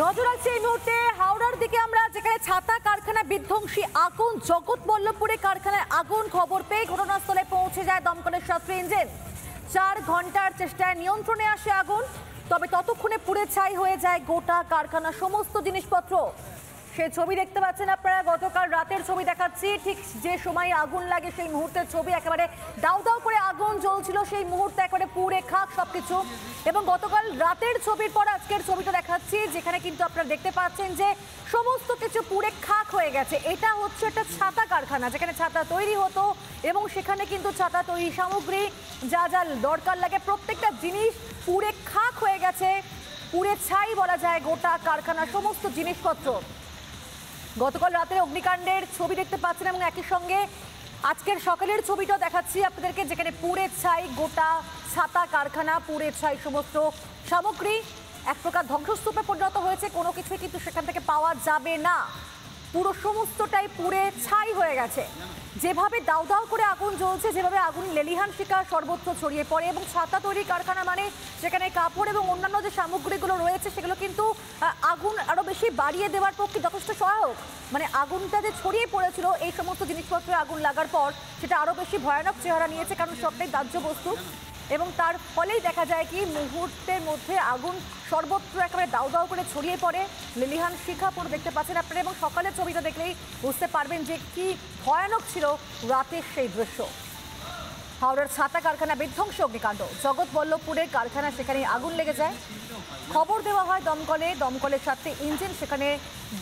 নজর আছে এই মুহূর্তে হাওড়ার দিকে আমরা, যেখানে ছাতা কারখানা বিধ্বংসী আগুন, জগৎবল্লভপুরে কারখানায় আগুন খবর পেয়ে ঘটনাস্থলে পৌঁছে যায় দমকলের 7টি ইঞ্জিন। 4 ঘন্টার চেষ্টায় নিয়ন্ত্রণে আসে আগুন, তবে ততক্ষণে পুড়ে ছাই হয়ে যায় গোটা কারখানা, সমস্ত জিনিসপত্র। সেই ছবি দেখতে পাচ্ছেন আপনারা, গতকাল রাতের ছবি দেখাচ্ছি, ঠিক যে সময় আগুন লাগে সেই মুহূর্তের ছবি। একেবারে দাউ দাউ করে আগুন জ্বলছিল সেই মুহূর্তে, একেবারে পুড়ে খাক সবকিছু। এবং গতকাল রাতের ছবির পর আজকের ছবিটা দেখাচ্ছি, যেখানে কিন্তু আপনারা দেখতে পাচ্ছেন যে সমস্ত কিছু পুড়ে খাক হয়ে গেছে। এটা হচ্ছে একটা ছাতা কারখানা, যেখানে ছাতা তৈরি হতো এবং সেখানে কিন্তু ছাতা তৈরি সামগ্রী যা যা দরকার লাগে প্রত্যেকটা জিনিস পুড়ে খাক হয়ে গেছে, পুড়ে ছাই বলা যায় গোটা কারখানার সমস্ত জিনিসপত্র। গতকাল রাতের অগ্নিকাণ্ডের ছবি দেখতে পাচ্ছেন এবং একই সঙ্গে আজকের সকালের ছবিটাও দেখাচ্ছি আপনাদেরকে, যেখানে পুড়ে ছাই গোটা ছাতা কারখানা, পুড়ে ছাই সমস্ত সামগ্রী, এক প্রকার ধ্বংসস্তূপে পরিণত হয়েছে। কোনো কিছুই কিন্তু সেখান থেকে পাওয়া যাবে না, পুরো সমস্তটাই পুড়ে ছাই হয়ে গেছে। যেভাবে দাউ দাউ করে আগুন জ্বলছে, যেভাবে আগুন লেলিহান শিখা সর্বত্র ছড়িয়ে পড়ে, এবং ছাতা তৈরি কারখানা মানে সেখানে কাপড় এবং অন্যান্য যে সামগ্রীগুলো রয়েছে সেগুলো কিন্তু আগুন আরও বেশি বাড়িয়ে দেওয়ার পক্ষে যথেষ্ট সহায়ক। মানে আগুনটা যে ছড়িয়ে পড়েছিল এই সমস্ত জিনিসপত্রে আগুন লাগার পর সেটা আরও বেশি ভয়ানক চেহারা নিয়েছে, কারণ সবটাই দাহ্য বস্তু, এবং তার ফলেই দেখা যায় কি মুহূর্তের মধ্যে আগুন সর্বত্র একেবারে দাউ দাউ করে ছড়িয়ে পড়ে। লেলিহান শিখা পুরো দেখতে পাচ্ছেন আপনারা, এবং সকালের ছবিটা দেখলেই বুঝতে পারবেন যে কি ভয়ানক ছিল রাতের সেই দৃশ্য। হাওড়ার ছাতা কারখানা বিধ্বংসী অগ্নিকাণ্ড, জগৎবল্লভপুরের কারখানা, সেখানে আগুন লেগে যায়। খবর দেওয়া হয় দমকলের 7টি ইঞ্জিন সেখানে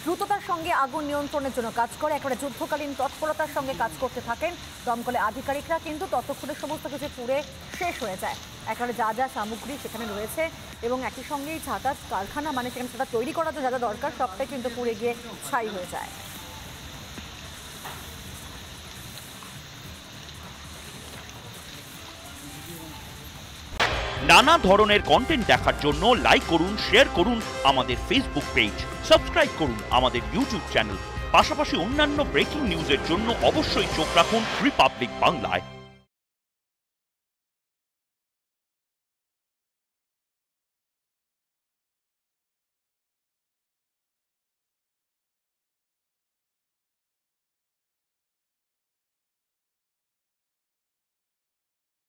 দ্রুততার সঙ্গে আগুন নিয়ন্ত্রণের জন্য কাজ করে, একেবারে যুদ্ধকালীন তৎপরতার সঙ্গে কাজ করতে থাকেন দমকলের আধিকারিকরা। কিন্তু ততক্ষণে সমস্ত কিছু পুড়ে শেষ হয়ে যায়, একেবারে যা যা সামগ্রী সেখানে রয়েছে, এবং একই সঙ্গেই ছাতা কারখানা মানে সেখানে সেটা তৈরি করার যা যা দরকার সবটাই কিন্তু পুড়ে গিয়ে ছাই হয়ে যায়। নানা ধরনের কন্টেন্ট দেখার জন্য লাইক করুন, শেয়ার করুন আমাদের ফেসবুক পেজ, সাবস্ক্রাইব করুন আমাদের ইউটিউব চ্যানেল। পাশাপাশি অন্যান্য ব্রেকিং নিউজের জন্য অবশ্যই চোখ রাখুন রিপাবলিক বাংলায়।